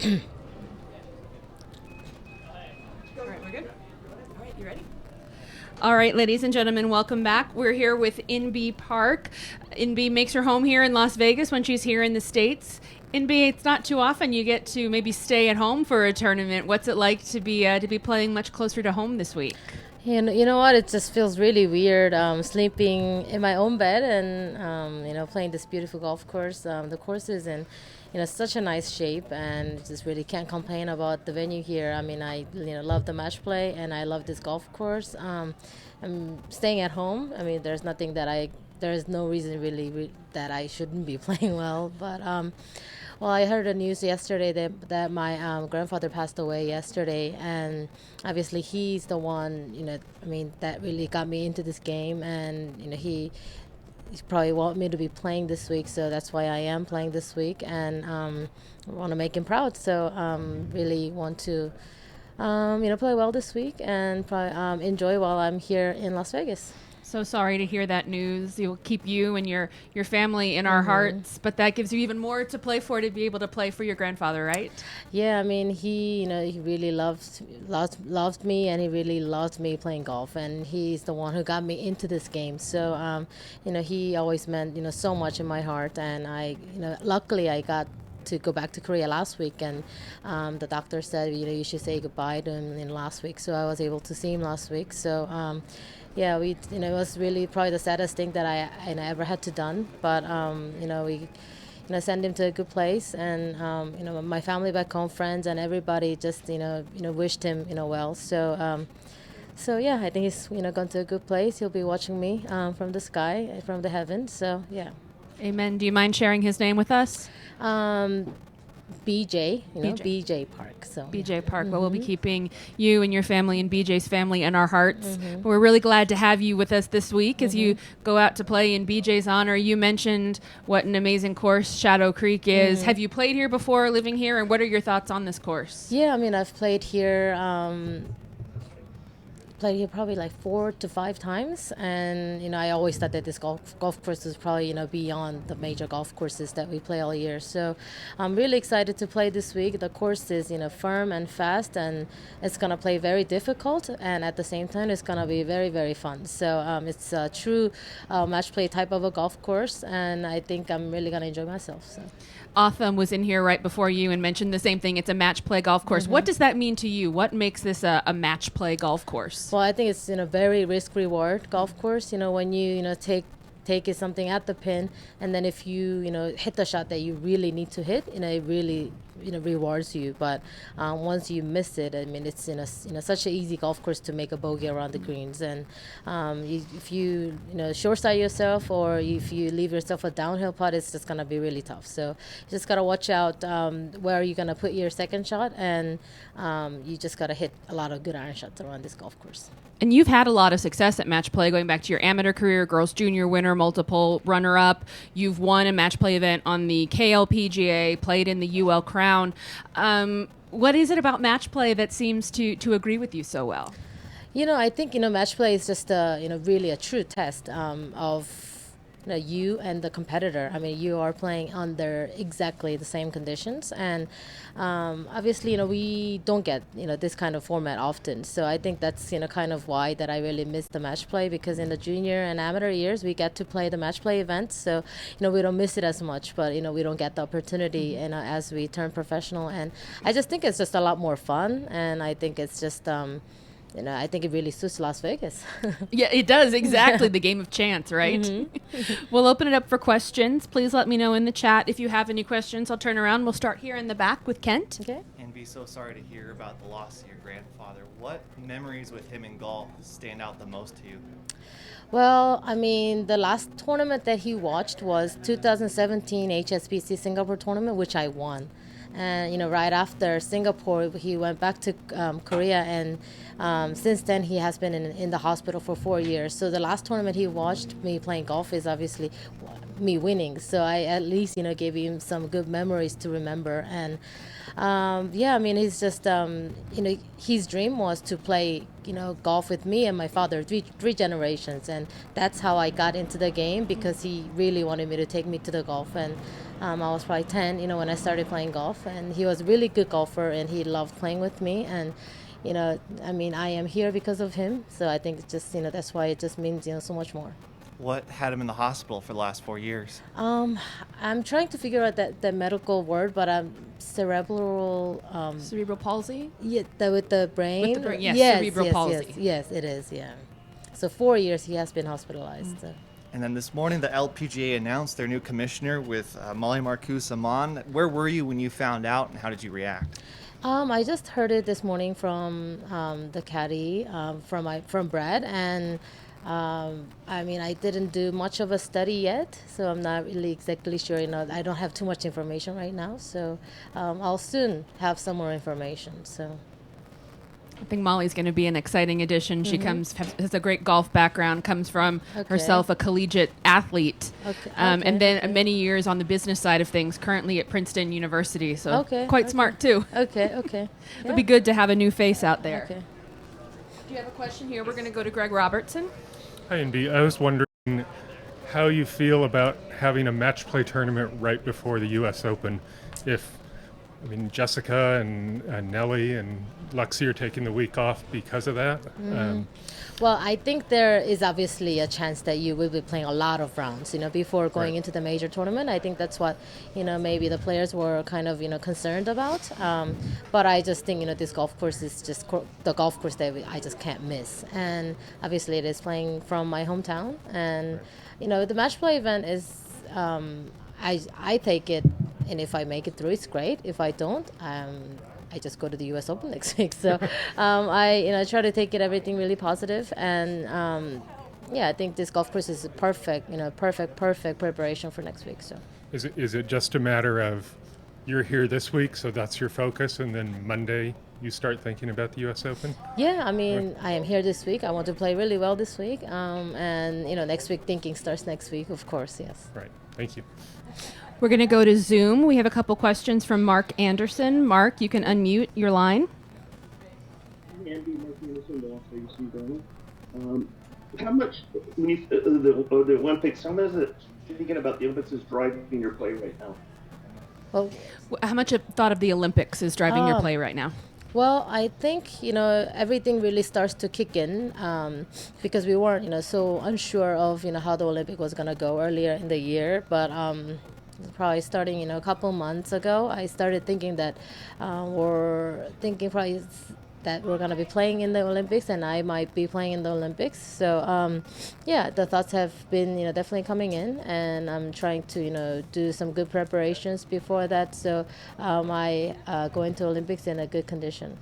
All right, we're good. All right, you ready? All right, ladies and gentlemen, welcome back. We're here with Inbee Park. Inbee makes her home here in Las Vegas when she's here in the States. Inbee, it's not too often you get to maybe stay at home for a tournament. What's it like to be playing much closer to home this week? You know what? It just feels really weird sleeping in my own bed and playing this beautiful golf course. The course is in such a nice shape, and just really can't complain about the venue here. I mean, I love the match play, and I love this golf course. I'm staying at home. I mean, there's no reason really that I shouldn't be playing well, but. Well, I heard the news yesterday that my grandfather passed away yesterday, and obviously he's the one, that really got me into this game, and he probably want me to be playing this week, so that's why I am playing this week, and want to make him proud. So really want to, play well this week and probably enjoy while I'm here in Las Vegas. So sorry to hear that news. You'll keep you and your family in our hearts, but that gives you even more to play for, to be able to play for your grandfather, right? Yeah, I mean, he really loved me, and he really loved me playing golf, and he's the one who got me into this game. So, he always meant, so much in my heart, and luckily I got to go back to Korea last week, and the doctor said, you should say goodbye to him in last week. So I was able to see him last week. So, yeah, it was really probably the saddest thing that I ever had to done. But we send him to a good place, and my family back home, friends, and everybody just wished him well. So so yeah, I think he's gone to a good place. He'll be watching me from the sky, from the heavens. So yeah. Amen. Do you mind sharing his name with us? BJ, BJ Park. So BJ Park. Well, we'll be keeping you and your family and BJ's family in our hearts. But we're really glad to have you with us this week as you go out to play in BJ's honor. You mentioned what an amazing course Shadow Creek is. Have you played here before, living here, and what are your thoughts on this course? Yeah, I mean, I've played here. Played here probably like 4 to 5 times, and I always thought that this golf course was probably beyond the major golf courses that we play all year. So I'm really excited to play this week. The course is firm and fast, and it's gonna play very difficult, and at the same time it's gonna be very, very fun. So it's a true match play type of a golf course, and I think I'm really gonna enjoy myself. So. Autumn was in here right before you and mentioned the same thing. It's a match play golf course. What does that mean to you? What makes this a match play golf course? Well, I think it's very risk reward golf course. When you take it something at the pin, and then if you hit the shot that you really need to hit, it really rewards you. But once you miss it, I mean, it's such an easy golf course to make a bogey around the greens, and if you short side yourself, or if you leave yourself a downhill putt, it's just gonna be really tough. So you just gotta watch out where you're gonna put your second shot, and you just gotta hit a lot of good iron shots around this golf course. And you've had a lot of success at match play, going back to your amateur career, girls junior winner, multiple runner-up. You've won a match play event on the LPGA, played in the UL Crown. What is it about match play that seems to agree with you so well? I think match play is just really a true test of you and the competitor. I mean, you are playing under exactly the same conditions, and obviously, we don't get this kind of format often. So I think that's kind of why that I really miss the match play, because in the junior and amateur years we get to play the match play events. So we don't miss it as much, but we don't get the opportunity as we turn professional. And I just think it's just a lot more fun, and I think it's just. I think it really suits Las Vegas. Yeah, it does. Exactly. The game of chance, right? We'll open it up for questions. Please let me know in the chat if you have any questions. I'll turn around. We'll start here in the back with Kent. Okay. And be so sorry to hear about the loss of your grandfather. What memories with him in golf stand out the most to you? Well, I mean, the last tournament that he watched was 2017 HSBC Singapore tournament, which I won. And right after Singapore, he went back to Korea, and since then he has been in the hospital for 4 years. So the last tournament he watched me playing golf is obviously me winning. So I at least gave him some good memories to remember. And yeah, I mean, he's just his dream was to play golf with me and my father, three generations, and that's how I got into the game, because he really wanted me to take me to the golf. And I was probably 10, when I started playing golf, and he was a really good golfer, and he loved playing with me. And I mean, I am here because of him. So I think it's just that's why it just means so much more. What had him in the hospital for the last 4 years? I'm trying to figure out the medical word, but cerebral. Cerebral palsy? Yeah, with the brain. With the brain, yes, cerebral palsy. Yes, it is, yeah. So 4 years he has been hospitalized. So. And then this morning, the LPGA announced their new commissioner with Molly Marcoux Amon. Where were you when you found out, and how did you react? I just heard it this morning from the caddy, from Brad, and I mean, I didn't do much of a study yet, so I'm not really exactly sure. I don't have too much information right now, so I'll soon have some more information. So. I think Molly's going to be an exciting addition. She has a great golf background, comes from herself a collegiate athlete, and then many years on the business side of things, currently at Princeton University, so quite smart too. Okay. It'd be good to have a new face out there. Okay. Do you have a question here? We're going to go to Greg Robertson. Hi, Inbee. I was wondering how you feel about having a match play tournament right before the U.S. Open. Jessica and Nelly and Lexi are taking the week off because of that. Well, I think there is obviously a chance that you will be playing a lot of rounds, before going into the major tournament. I think that's what, maybe the players were kind of, concerned about. But I just think, this golf course is just the golf course that I just can't miss. And obviously it is playing from my hometown. And, the match play event is, I take it, and if I make it through, it's great. If I don't, I just go to the U.S. Open next week. So I try to take everything really positive. And I think this golf course is perfect preparation for next week. So is it just a matter of you're here this week, so that's your focus, and then Monday you start thinking about the U.S. Open? Yeah, I mean, I am here this week. I want to play really well this week. And next week, thinking starts next week, of course, yes. Right. Thank you. We're going to go to Zoom. We have a couple questions from Mark Anderson. Mark, you can unmute your line. Andy, Mark Anderson, the Las Vegas News. How much, when you the Olympics, how much is it thinking about the Olympics is driving your play right now? Well, how much a thought of the Olympics is driving your play right now? Well, I think, everything really starts to kick in because we weren't, so unsure of, how the Olympic was going to go earlier in the year. But probably starting, a couple months ago, I started thinking that we're going to be playing in the Olympics, and I might be playing in the Olympics. So, the thoughts have been, definitely coming in, and I'm trying to, do some good preparations before that. So I go into Olympics in a good condition.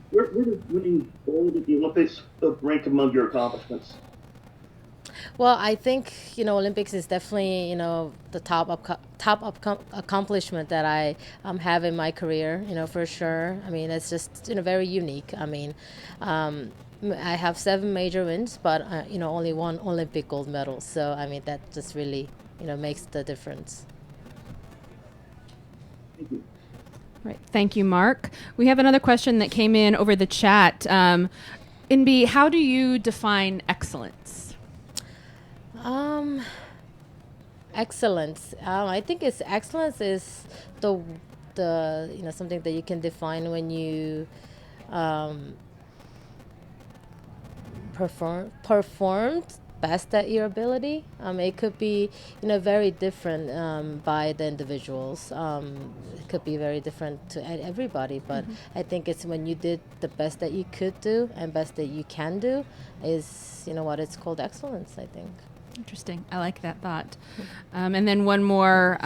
Where does winning gold at the Olympics rank among your accomplishments? Well, I think Olympics is definitely the top accomplishment that I have in my career. For sure. I mean, it's just very unique. I mean, I have 7 major wins, but only 1 Olympic gold medal. So I mean, that just really makes the difference. Thank you. Right. Thank you, Mark. We have another question that came in over the chat. Inbee, how do you define excellence? Excellence. I think excellence is the something that you can define when you performed best at your ability. It could be very different by the individuals. It could be very different to everybody, but I think it's when you did the best that you could do and best that you can do is what it's called excellence, I think. Interesting. I like that thought. And then one more.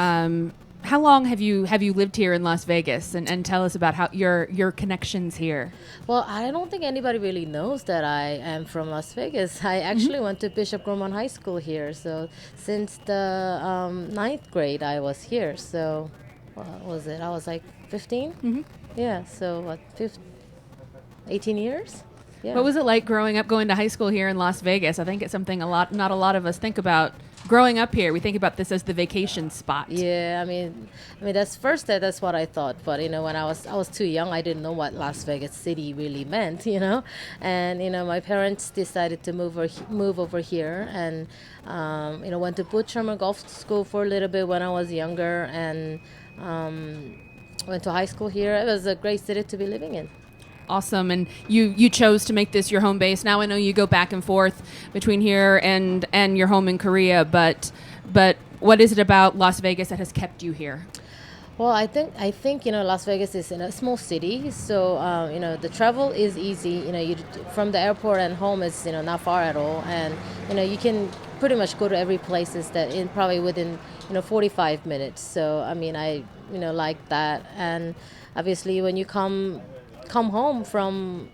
How long have you lived here in Las Vegas? And tell us about how your connections here. Well, I don't think anybody really knows that I am from Las Vegas. I actually went to Bishop Gorman High School here. So since the 9th grade, I was here. So what was it? I was like 15? Yeah. So what, 18 years? Yeah. What was it like growing up, going to high school here in Las Vegas? I think it's something not a lot of us think about. Growing up here, we think about this as the vacation spot. Yeah, I mean that's what I thought. But when I was too young, I didn't know what Las Vegas City really meant. And my parents decided to move over here, and went to Butch Sherman Golf School for a little bit when I was younger, and went to high school here. It was a great city to be living in. Awesome. And you chose to make this your home base. Now I know you go back and forth between here and your home in Korea, but what is it about Las Vegas that has kept you here? Well, I think Las Vegas is in a small city, so the travel is easy. You from the airport and home is not far at all, and you can pretty much go to every places that in probably within 45 minutes. So I mean I like that, and obviously when you come home from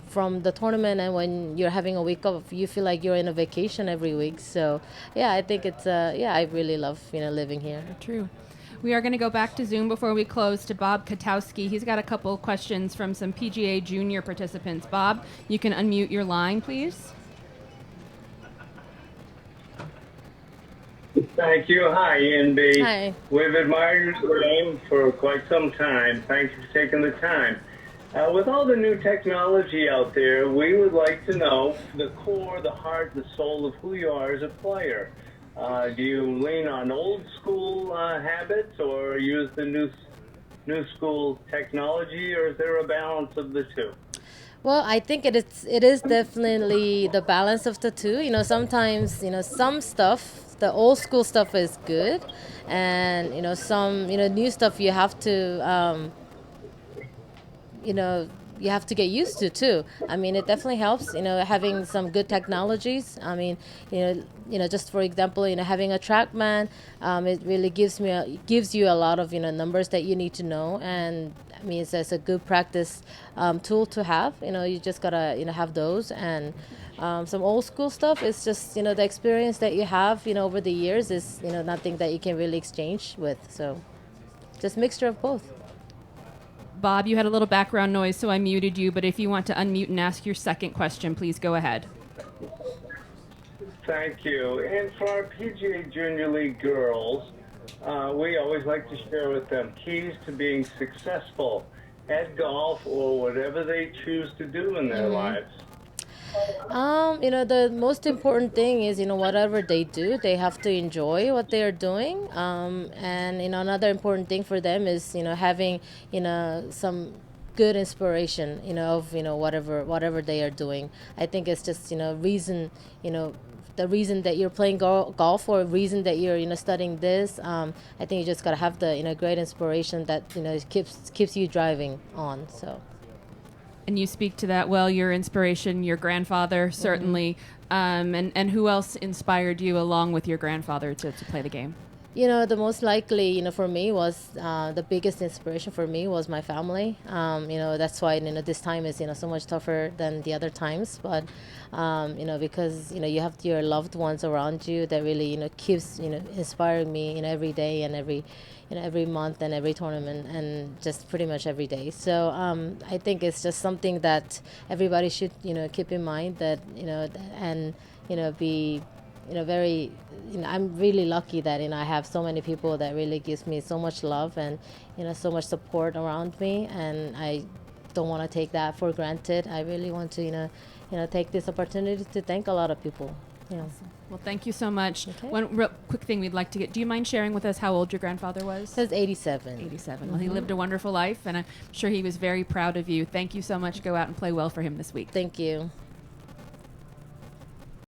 from the tournament, and when you're having a week off, you feel like you're in a vacation every week. So yeah, I think it's I really love living here. True. We are going to go back to Zoom before we close to Bob Katowski. He's got a couple of questions from some PGA Junior participants. Bob, you can unmute your line, please. Thank you. Hi, Inbee. Hi. We've admired your game for quite some time. Thank you for taking the time. With all the new technology out there, we would like to know the core, the heart, the soul of who you are as a player. Do you lean on old school habits or use the new school technology, or is there a balance of the two? Well, I think it is definitely the balance of the two. Sometimes some stuff, the old school stuff is good, and some new stuff you have to you have to get used to too. I mean, it definitely helps, having some good technologies. I mean, just for example, having a TrackMan, it really gives you a lot of numbers that you need to know, and I mean it's a good practice tool to have. You just gotta have those, and some old school stuff is just the experience that you have over the years is nothing that you can really exchange with. So just mixture of both. Bob, you had a little background noise, so I muted you, but if you want to unmute and ask your second question, please go ahead. Thank you. And for our PGA Junior League girls, we always like to share with them keys to being successful at golf or whatever they choose to do in their lives. The most important thing is, whatever they do, they have to enjoy what they are doing. And, another important thing for them is, having, some good inspiration, of, whatever they are doing. I think it's just, the reason that you're playing golf or reason that you're, studying this. I think you just got to have the, great inspiration that, keeps you driving on, so. And you speak to that well, your inspiration, your grandfather, certainly. And who else inspired you along with your grandfather to play the game? The most likely, for me was the biggest inspiration for me was my family. That's why, this time is, so much tougher than the other times. But, because, you have your loved ones around you that really, keeps, inspiring me, every day and every month and every tournament and just pretty much every day. So I think it's just something that everybody should, keep in mind that, and, be, very, I'm really lucky that, I have so many people that really gives me so much love and, so much support around me. And I don't want to take that for granted. I really want to, take this opportunity to thank a lot of people. Yeah. Awesome. Well, thank you so much. Okay. One real quick thing we'd like to get. Do you mind sharing with us how old your grandfather was? He was 87. 87. Mm-hmm. Well, he lived a wonderful life, and I'm sure he was very proud of you. Thank you so much. Go out and play well for him this week. Thank you.